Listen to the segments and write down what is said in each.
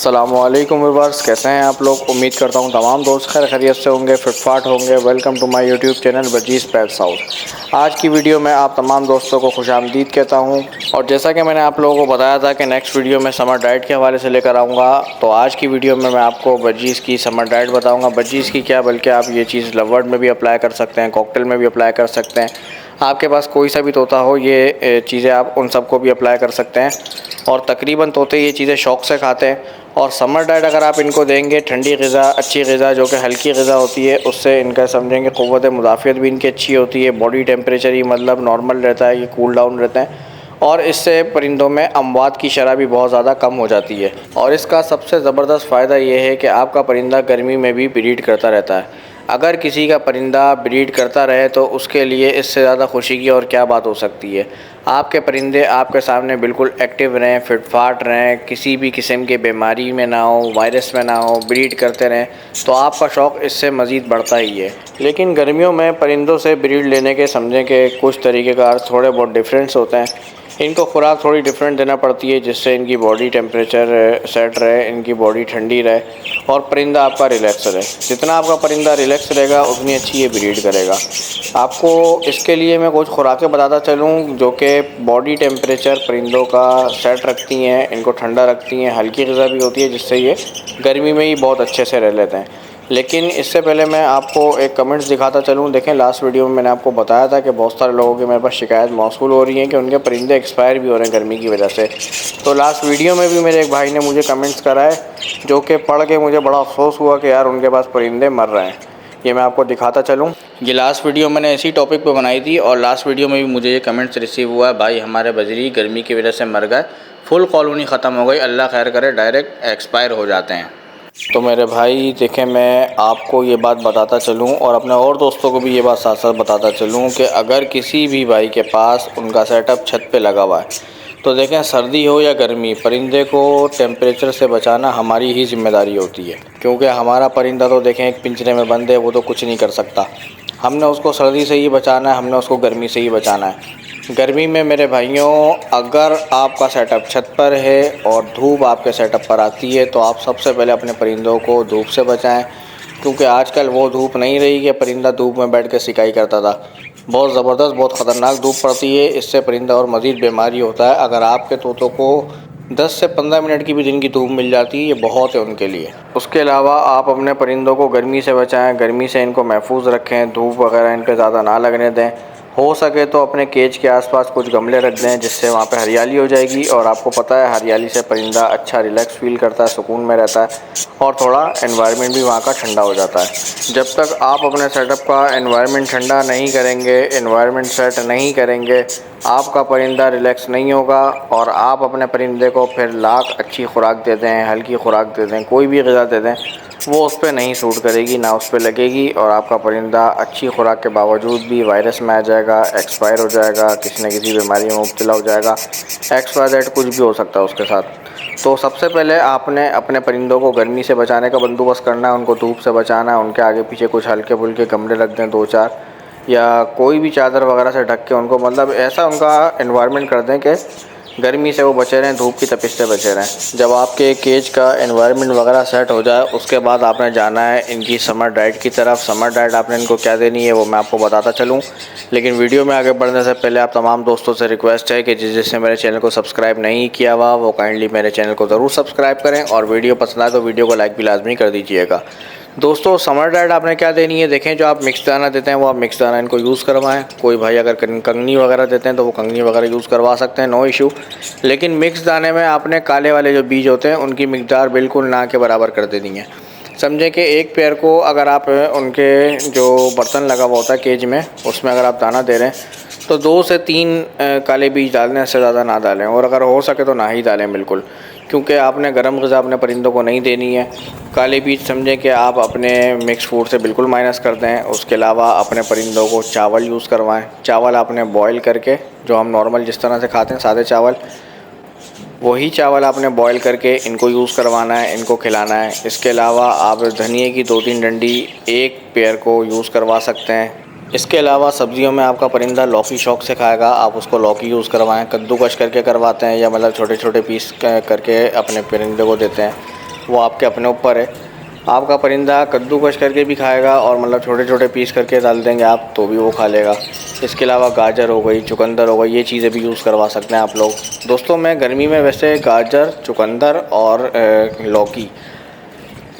अस्सलामुअलैकुम व्यूअर्स, कैसे हैं आप लोग। उम्मीद करता हूं तमाम दोस्त खैर खैरियत से होंगे, फिटफाट होंगे। Welcome to my YouTube channel Varghese pets house. आज की वीडियो में आप तमाम दोस्तों को खुशामदीद कहता हूं। और जैसा कि मैंने आप लोगों को बताया था कि नेक्स्ट वीडियो में समर डाइट के हवाले से लेकर आऊँगा, तो आज की वीडियो में मैं आपको वर्जीज़ की समर डाइट बताऊँगा। वर्जीज़ की क्या, बल्कि आप ये चीज़ लवर्ड में भी अप्लाई कर सकते हैं, कॉकटेल में भी अप्लाई कर सकते हैं। आपके पास कोई सा भी तोता हो, ये चीज़ें आप उन सबको भी अप्लाई कर सकते हैं। और तकरीबन तोते ये चीज़ें शौक़ से खाते हैं। और समर डाइट अगर आप इनको देंगे, ठंडी ग़िज़ा, अच्छी ग़िज़ा जो कि हल्की ग़िज़ा होती है, उससे इनका समझेंगे क़ुव्वत मुदाफ़ियत भी इनकी अच्छी होती है। बॉडी टेम्परेचर ही मतलब नॉर्मल रहता है, ये कूल डाउन रहते हैं। और इससे परिंदों में अमवात की शरह भी बहुत ज़्यादा कम हो जाती है। और इसका सबसे ज़बरदस्त फ़ायदा ये है कि आपका परिंदा गर्मी में भी ब्रीड करता रहता है। अगर किसी का परिंदा ब्रीड करता रहे तो उसके लिए इससे ज़्यादा खुशी की और क्या बात हो सकती है। आपके परिंदे आपके सामने बिल्कुल एक्टिव रहें, फिटफाट रहें, किसी भी किस्म के बीमारी में ना हो, वायरस में ना हो, ब्रीड करते रहें, तो आपका शौक़ इससे मज़ीद बढ़ता ही है। लेकिन गर्मियों में परिंदों से ब्रीड लेने के समझें कि कुछ तरीक़ेकार थोड़े बहुत डिफरेंस होते हैं। इनको खुराक थोड़ी डिफरेंट देना पड़ती है, जिससे इनकी बॉडी टेम्परेचर सेट रहे, इनकी बॉडी ठंडी रहे और परिंदा आपका रिलैक्स रहे। जितना आपका परिंदा रिलैक्स रहेगा उतनी अच्छी ये ब्रीड करेगा। आपको इसके लिए मैं कुछ खुराकें बताता चलूँ जो कि बॉडी टेम्परेचर परिंदों का सेट रखती हैं, इनको ठंडा रखती हैं। हल्की ग़िज़ा भी होती है जिससे ये गर्मी में ही बहुत अच्छे से रह लेते हैं। लेकिन इससे पहले मैं आपको एक कमेंट्स दिखाता चलूँ। देखें, लास्ट वीडियो में मैंने आपको बताया था कि बहुत सारे लोगों की मेरे पास शिकायत मौसूल हो रही है कि उनके परिंदे एक्सपायर भी हो रहे हैं गर्मी की वजह से। तो लास्ट वीडियो में भी मेरे एक भाई ने मुझे कमेंट्स कराए, जो कि पढ़ के मुझे बड़ा अफसोस हुआ कि यार उनके पास परिंदे मर रहे हैं। ये मैं आपको दिखाता चलूँ। ये लास्ट वीडियो मैंने इसी टॉपिक पर बनाई थी और लास्ट वीडियो में भी मुझे ये कमेंट्स रिसीव हुआ है, भाई हमारे बजरी गर्मी की वजह से मर गए, फुल कॉलोनी ख़त्म हो गई, अल्लाह खैर करे, डायरेक्ट एक्सपायर हो जाते हैं। तो मेरे भाई देखें, मैं आपको ये बात बताता चलूँ और अपने और दोस्तों को भी ये बात साथ साथ बताता चलूँ कि अगर किसी भी भाई के पास उनका सेटअप छत पे लगा हुआ है, तो देखें सर्दी हो या गर्मी, परिंदे को टेम्परेचर से बचाना हमारी ही ज़िम्मेदारी होती है। क्योंकि हमारा परिंदा तो देखें एक पिंजरे में बंद है, वो तो कुछ नहीं कर सकता। हमने उसको सर्दी से ही बचाना है, हमने उसको गर्मी से ही बचाना है। गर्मी में मेरे भाइयों, अगर आपका सेटअप छत पर है और धूप आपके सेटअप पर आती है, तो आप सबसे पहले अपने परिंदों को धूप से बचाएं। क्योंकि आजकल वो धूप नहीं रही कि परिंदा धूप में बैठ के शिकाई करता था। बहुत ज़बरदस्त, बहुत ख़तरनाक धूप पड़ती है, इससे परिंदा और मज़ीद बीमारी होता है। अगर आपके तोतों को 10 से 15 मिनट की भी दिन की धूप मिल जाती है, ये बहुत है उनके लिए। उसके अलावा आप अपने परिंदों को गर्मी से बचाएं, गर्मी से इनको महफूज रखें, धूप वगैरह इन पर ज़्यादा ना लगने दें। हो सके तो अपने केज के आसपास कुछ गमले रख दें, जिससे वहाँ पे हरियाली हो जाएगी। और आपको पता है हरियाली से परिंदा अच्छा रिलैक्स फील करता है, सुकून में रहता है और थोड़ा एनवायरनमेंट भी वहाँ का ठंडा हो जाता है। जब तक आप अपने सेटअप का एनवायरनमेंट ठंडा नहीं करेंगे, एनवायरनमेंट सेट नहीं करेंगे, आपका परिंदा रिलैक्स नहीं होगा। और आप अपने परिंदे को फिर लाख अच्छी खुराक दे दें, हल्की खुराक दे दें, कोई भी ग़िज़ा दे दें, वो उस पर नहीं सूट करेगी, ना उस पर लगेगी। और आपका परिंदा अच्छी खुराक के बावजूद भी वायरस में आ जाएगा, एक्सपायर हो जाएगा, किसी न किसी बीमारी में मुब्तला हो जाएगा। XYZ कुछ भी हो सकता है उसके साथ। तो सबसे पहले आपने अपने परिंदों को गर्मी से बचाने का बंदोबस्त करना है, उनको धूप से बचाना है। उनके आगे पीछे कुछ हल्के फुल्के गमले रख दें 2-4, या कोई भी चादर वगैरह से ढक के उनको, मतलब ऐसा उनका एनवायरनमेंट कर दें कि गर्मी से वो बचे रहें, धूप की तपिश से बचे रहें। जब आपके केज का एनवायरनमेंट वगैरह सेट हो जाए, उसके बाद आपने जाना है इनकी समर डाइट की तरफ। समर डाइट आपने इनको क्या देनी है वो मैं आपको बताता चलूँ। लेकिन वीडियो में आगे बढ़ने से पहले आप तमाम दोस्तों से रिक्वेस्ट है कि जिसने मेरे चैनल को सब्सक्राइब नहीं किया हुआ, वो काइंडली मेरे चैनल को ज़रूर सब्सक्राइब करें। और वीडियो पसंद आए तो वीडियो को लाइक भी लाजमी कर दीजिएगा। दोस्तों, समर डाइट आपने क्या देनी है, देखें जो आप मिक्स दाना देते हैं वो आप मिक्स दाना इनको यूज़ करवाएं। कोई भाई अगर कंगनी वगैरह देते हैं तो वो कंगनी वगैरह यूज़ करवा सकते हैं, नो इशू। लेकिन मिक्स दाने में आपने काले वाले जो बीज होते हैं उनकी मिकदार बिल्कुल ना के बराबर कर देनी है। समझें कि एक पेयर को अगर आप उनके जो बर्तन लगा हुआ होता है केज में, उसमें अगर आप दाना दे रहे हैं तो 2 से 3 काले बीज डालने से ज़्यादा ना डालें। और अगर हो सके तो ना ही डालें बिल्कुल, क्योंकि आपने गर्म ग़िज़ा अपने परिंदों को नहीं देनी है। काले बीज समझें कि आप अपने मिक्स फूड से बिल्कुल माइनस कर दें। उसके अलावा अपने परिंदों को चावल यूज़ करवाएं। चावल आपने बॉयल करके, जो हम नॉर्मल जिस तरह से खाते हैं सादे चावल, वही चावल आपने बॉयल करके इनको यूज़ करवाना है, इनको खिलाना है। इसके अलावा आप धनिए की 2-3 डंडी एक पेयर को यूज़ करवा सकते हैं। इसके अलावा सब्जियों में आपका परिंदा लौकी शौक़ से खाएगा, आप उसको लौकी यूज़ करवाएं। कद्दूकश करके करवाते हैं या मतलब छोटे छोटे पीस करके अपने परिंदे को देते हैं। वो आपके अपने ऊपर है। आपका परिंदा कद्दूकस करके भी खाएगा और मतलब छोटे छोटे पीस करके डाल देंगे आप तो भी वो खा लेगा। इसके अलावा गाजर हो गई, चुकंदर हो गई, ये चीज़ें भी यूज़ करवा सकते हैं आप लोग। दोस्तों मैं गर्मी में वैसे गाजर, चुकंदर और लौकी,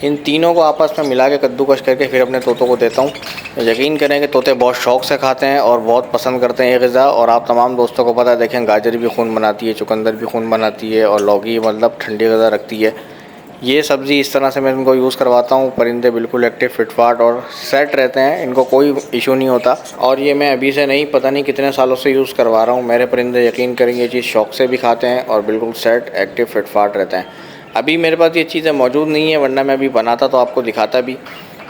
इन तीनों को आपस में मिला के कद्दूकस करके फिर अपने तोतों को देता हूँ। यकीन करें कि तोते बहुत शौक़ से खाते हैं और बहुत पसंद करते हैं ये ग़िज़ा। और आप तमाम दोस्तों को पता है, देखें गाजर भी खून बनाती है, चुकंदर भी खून बनाती है और लौकी मतलब ठंडी ग़िज़ा रखती है। ये सब्ज़ी इस तरह से मैं इनको यूज़ करवाता हूँ। परिंदे बिल्कुल एक्टिव, फिटफाट और सेट रहते हैं, इनको कोई इशू नहीं होता। और ये मैं अभी से नहीं, पता नहीं कितने सालों से यूज़ करवा रहा हूँ। मेरे परिंदे यकीन करेंगे ये चीज़ शौक़ से भी खाते हैं और बिल्कुल सेट, एक्टिव, फिटफाट रहते हैं। अभी मेरे पास ये चीज़ें मौजूद नहीं है, वरना मैं अभी बनाता तो आपको दिखाता भी।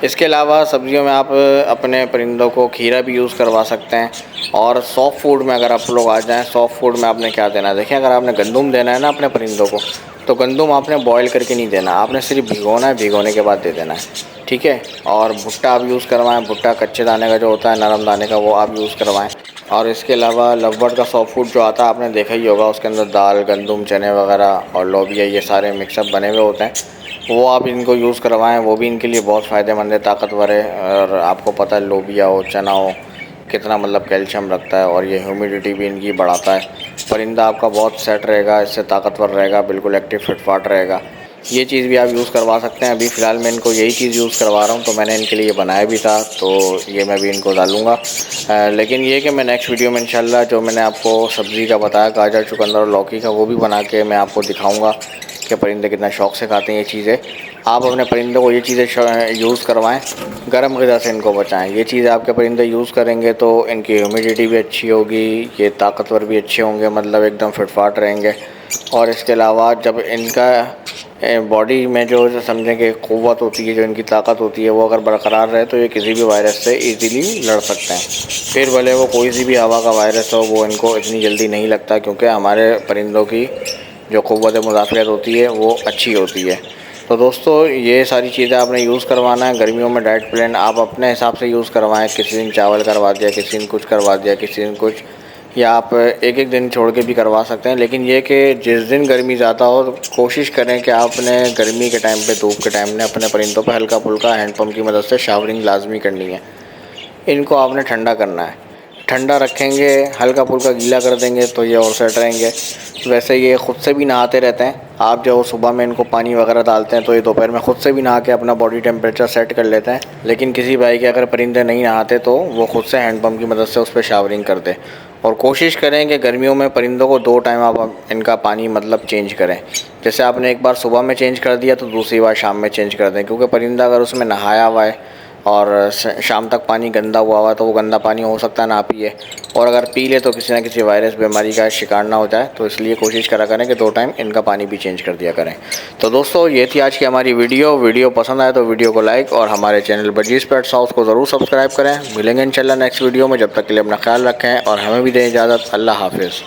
इसके अलावा सब्ज़ियों में आप अपने परिंदों को खीरा भी यूज़ करवा सकते हैं। और सॉफ्ट फूड में अगर आप लोग आ जाएँ, सॉफ्ट फूड में आपने क्या देना है, देखिए अगर आपने गंदम देना है ना अपने परिंदों को, तो गंदम आपने बॉयल करके नहीं देना, आपने सिर्फ भिगोना है, भिगोने के बाद दे देना है, ठीक है। और भुट्टा आप यूज़ करवाएं, भुट्टा कच्चे दाने का जो होता है, नरम दाने का, वो आप यूज़ करवाएं। और इसके अलावा लवबर्ड का सॉफ्ट फूड जो आता है आपने देखा ही होगा, उसके अंदर दाल, गंदम, चने वगैरह और लोबिया, ये सारे मिक्सअप बने हुए होते हैं, वो आप इनको यूज़ करवाएं। वो भी इनके लिए बहुत फ़ायदेमंद है, ताकतवर है। और आपको पता है लोबिया हो, चना हो, कितना मतलब कैल्शियम रखता है और ये ह्यूमिडिटी भी इनकी बढ़ाता है। परिंदा आपका बहुत सेट रहेगा, इससे ताकतवर रहेगा, बिल्कुल एक्टिव, फिटफाट रहेगा। ये चीज़ भी आप यूज़ करवा सकते हैं। अभी फ़िलहाल मैं इनको यही चीज़ यूज़ करवा रहा हूँ, तो मैंने इनके लिए बनाया भी था, तो ये मैं भी इनको डालूँगा। लेकिन ये कि मैं नेक्स्ट वीडियो में इंशाल्लाह जो मैंने आपको सब्ज़ी का बताया, गाजर, चुकंदर और लौकी का, वो भी बना के मैं आपको दिखाऊँगा कि परिंदे कितना शौक़ से खाते हैं ये चीज़ें। आप अपने परिंदों को ये चीज़ें यूज़ करवाएं, गर्म ग़िज़ा से इनको बचाएं। ये चीज़ आपके परिंदे यूज़ करेंगे तो इनकी ह्यूमिडिटी भी अच्छी होगी, ये ताकतवर भी अच्छे होंगे, मतलब एकदम फिटफाट रहेंगे। और इसके अलावा जब इनका बॉडी में जो समझें कि क़ुव्वत होती है, जो इनकी ताकत होती है, वो अगर बरकरार रहे तो ये किसी भी वायरस से ईज़िली लड़ सकते हैं। फिर भले वो कोई सी भी हवा का वायरस हो, वो इनको इतनी जल्दी नहीं लगता, क्योंकि हमारे परिंदों की जो क़ुव्वत मुदाफ़ियत होती है वो अच्छी होती है। तो दोस्तों ये सारी चीज़ें आपने यूज़ करवाना है। गर्मियों में डाइट प्लान आप अपने हिसाब से यूज़ करवाएं। किसी दिन चावल करवा दिया, किसी दिन कुछ करवा दिया, किसी दिन कुछ, या आप एक एक दिन छोड़ के भी करवा सकते हैं। लेकिन ये कि जिस दिन गर्मी ज़्यादा हो, कोशिश करें कि आपने गर्मी के टाइम पे, धूप के टाइम में अपने परिंदों पे हल्का फुल्का हैंडपम्प की मदद से शावरिंग लाजमी करनी है। इनको आपने ठंडा करना है। ठंडा रखेंगे, हल्का फुल्का गीला कर देंगे तो ये और सेट रहेंगे। वैसे ये ख़ुद से भी नहाते रहते हैं। आप जो सुबह में इनको पानी वगैरह डालते हैं तो ये दोपहर में ख़ुद से भी नहा के अपना बॉडी टेम्परेचर सेट कर लेते हैं। लेकिन किसी भाई के अगर परिंदे नहीं नहाते तो वो ख़ुद से हैंडपम्प की मदद से उस पर शावरिंग कर दे। और कोशिश करें कि गर्मियों में परिंदों को 2 टाइम आप इनका पानी मतलब चेंज करें। जैसे आपने एक बार सुबह में चेंज कर दिया तो दूसरी बार शाम में चेंज कर दें, क्योंकि परिंदा अगर उसमें नहाया हुआ है और शाम तक पानी गंदा हुआ तो वो गंदा पानी हो सकता है ना पिए, और अगर पी ले तो किसी न किसी वायरस बीमारी का शिकार ना हो जाए। तो इसलिए कोशिश करा करें कि 2 टाइम इनका पानी भी चेंज कर दिया करें। तो दोस्तों ये थी आज की हमारी वीडियो पसंद आए तो वीडियो को लाइक और हमारे चैनल बर्जीज़ पेट्स हाउस को ज़रूर सब्सक्राइब करें। मिलेंगे इंशाल्लाह नेक्स्ट वीडियो में। जब तक के लिए अपना ख्याल रखें और हमें भी दें इजाज़त। अल्लाह हाफिज़।